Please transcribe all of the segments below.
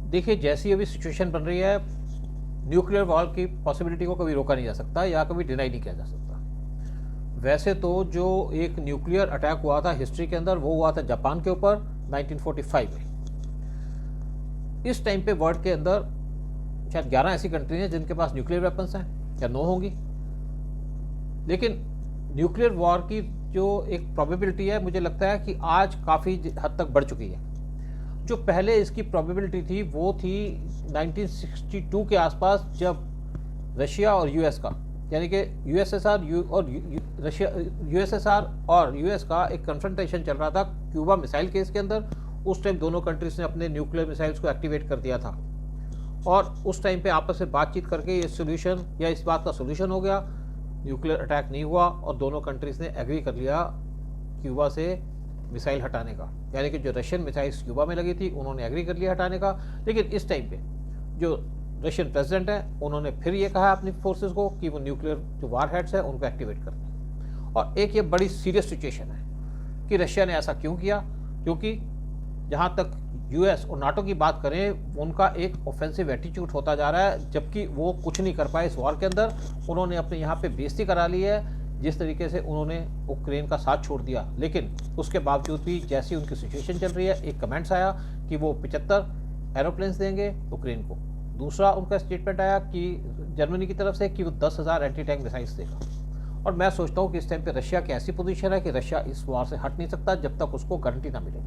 देखिए, जैसी अभी सिचुएशन बन रही है, न्यूक्लियर वॉर की पॉसिबिलिटी को कभी रोका नहीं जा सकता या कभी डिनाई नहीं किया जा सकता। वैसे तो जो एक न्यूक्लियर अटैक हुआ था हिस्ट्री के अंदर, वो हुआ था जापान के ऊपर 1945 में। इस टाइम पे वर्ल्ड के अंदर शायद 11 ऐसी कंट्री हैं जिनके पास न्यूक्लियर वेपन्स हैं या 9 होंगी। लेकिन न्यूक्लियर वॉर की जो एक प्रोबेबिलिटी है, मुझे लगता है कि आज काफ़ी हद तक बढ़ चुकी है। जो पहले इसकी प्रोबेबिलिटी थी वो थी 1962 के आसपास, जब रशिया और यूएस का, यानी कि यूएसएसआर और यूएस का एक कन्फ्रंटेशन चल रहा था क्यूबा मिसाइल केस के अंदर। उस टाइम दोनों कंट्रीज ने अपने न्यूक्लियर मिसाइल्स को एक्टिवेट कर दिया था और उस टाइम पे आपस में बातचीत करके ये सोल्यूशन या इस बात का सोल्यूशन हो गया, न्यूक्लियर अटैक नहीं हुआ और दोनों कंट्रीज ने एग्री कर लिया क्यूबा से मिसाइल हटाने का। यानी कि जो रशियन मिसाइल्स क्यूबा में लगी थी उन्होंने एग्री कर लिया हटाने का। लेकिन इस टाइम पे जो रशियन प्रेसिडेंट है उन्होंने फिर ये कहा अपनी फोर्सेस को कि वो न्यूक्लियर जो वार हेड्स है उनको एक्टिवेट कर दें। और एक ये बड़ी सीरियस सिचुएशन है कि रशिया ने ऐसा क्यों किया, क्योंकि जहाँ तक यूएस और नाटो की बात करें, उनका एक ऑफेंसिव एटीट्यूड होता जा रहा है, जबकि वो कुछ नहीं कर पाए इस वॉर के अंदर। उन्होंने अपने यहाँ पे बेइज्जती करा ली है जिस तरीके से उन्होंने यूक्रेन का साथ छोड़ दिया। लेकिन उसके बावजूद भी जैसी उनकी सिचुएशन चल रही है, एक कमेंट्स आया कि वो 75 एरोप्लेन्स देंगे यूक्रेन को। दूसरा उनका स्टेटमेंट आया कि जर्मनी की तरफ से कि वो 10,000 एंटी टैंक मिसाइल्स देगा। और मैं सोचता हूँ कि इस टाइम पे रशिया की ऐसी पोजीशन है कि रशिया इस वॉर से हट नहीं सकता जब तक उसको गारंटी ना मिले।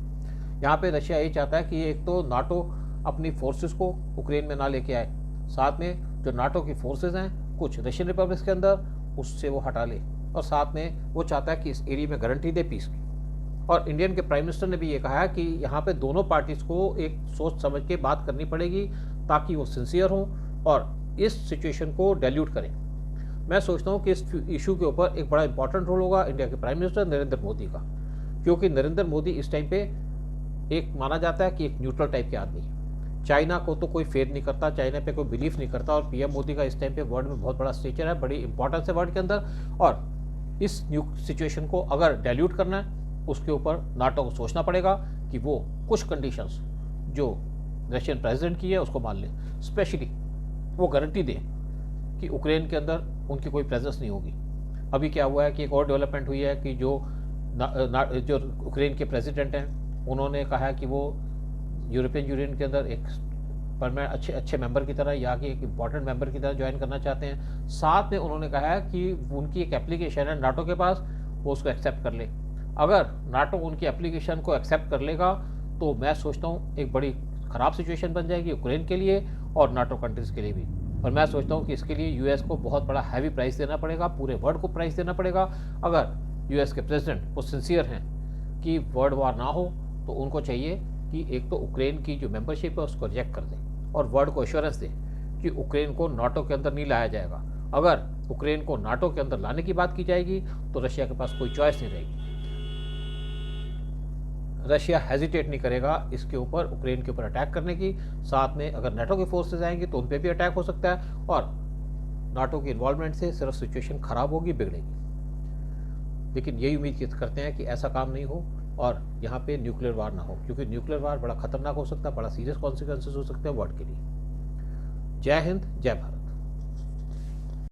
यहाँ पे रशिया ये चाहता है कि एक तो नाटो अपनी फोर्सेस को यूक्रेन में ना लेके आए, साथ में जो नाटो की फोर्सेस हैं कुछ रशियन रिपब्लिक के अंदर, उससे वो हटा ले, और साथ में वो चाहता है कि इस एरिया में गारंटी दे पीस की। और इंडियन के प्राइम मिनिस्टर ने भी ये कहा है कि यहाँ पे दोनों पार्टीज को एक सोच समझ के बात करनी पड़ेगी ताकि वो सिंसियर हों और इस सिचुएशन को डाइल्यूट करें। मैं सोचता हूँ कि इस इशू के ऊपर एक बड़ा इंपॉर्टेंट रोल होगा इंडिया के प्राइम मिनिस्टर नरेंद्र मोदी का, क्योंकि नरेंद्र मोदी इस टाइम पे एक माना जाता है कि एक न्यूट्रल टाइप के आदमी है। चाइना को तो कोई फेयर नहीं करता, चाइना पे कोई बिलीफ नहीं करता, और पीएम मोदी का इस टाइम पे वर्ल्ड में बहुत बड़ा स्टेचर है, बड़ी इंपॉर्टेंस है वर्ल्ड के अंदर। और इस न्यू सिचुएशन को अगर डाइल्यूट करना है, उसके ऊपर नाटो को सोचना पड़ेगा कि वो कुछ कंडीशंस जो रशियन प्रेसिडेंट की है उसको मान ले। स्पेशली वो गारंटी दे कि यूक्रेन के अंदर उनकी कोई प्रेजेंस नहीं होगी। अभी क्या हुआ है कि एक और डेवलपमेंट हुई है कि जो यूक्रेन के प्रेसिडेंट हैं उन्होंने कहा है कि वो यूरोपियन यूनियन के अंदर एक परमानेंट अच्छे मेंबर की तरह या कि एक इम्पॉर्टेंट मेंबर की तरह ज्वाइन करना चाहते हैं। साथ में उन्होंने कहा है कि उनकी एक एप्लीकेशन है नाटो के पास, वो उसको एक्सेप्ट कर ले। अगर नाटो उनकी एप्लीकेशन को एक्सेप्ट कर लेगा तो मैं सोचता हूँ एक बड़ी ख़राब सिचुएशन बन जाएगी यूक्रेन के लिए और नाटो कंट्रीज़ के लिए भी। और मैं सोचता हूँ कि इसके लिए यूएस को बहुत बड़ा हैवी प्राइस देना पड़ेगा, पूरे वर्ल्ड को प्राइस देना पड़ेगा। अगर यूएस के प्रेसिडेंट वो सिंसियर हैं कि वर्ल्ड वार ना हो, तो उनको चाहिए कि एक तो यूक्रेन की जो मेंबरशिप है उसको रिजेक्ट कर दें और वर्ल्ड को एश्योरेंस दें कि यूक्रेन को नाटो के अंदर नहीं लाया जाएगा। अगर यूक्रेन को नाटो के अंदर लाने की बात की जाएगी तो रशिया के पास कोई चॉइस नहीं रहेगी। रशिया हेजिटेट नहीं करेगा इसके ऊपर, यूक्रेन के ऊपर अटैक करने की। साथ में अगर नाटो की फोर्सेज आएंगी तो उन पर भी अटैक हो सकता है और नाटो की इन्वॉल्वमेंट से सिर्फ सिचुएशन खराब होगी, बिगड़ेगी। लेकिन यही उम्मीद करते हैं कि ऐसा काम नहीं हो और यहाँ पे न्यूक्लियर वार ना हो, क्योंकि न्यूक्लियर वार बड़ा खतरनाक हो सकता है, बड़ा सीरियस कॉन्सिक्वेंसेस हो सकते हैं वर्ल्ड के लिए। जय हिंद, जय भारत।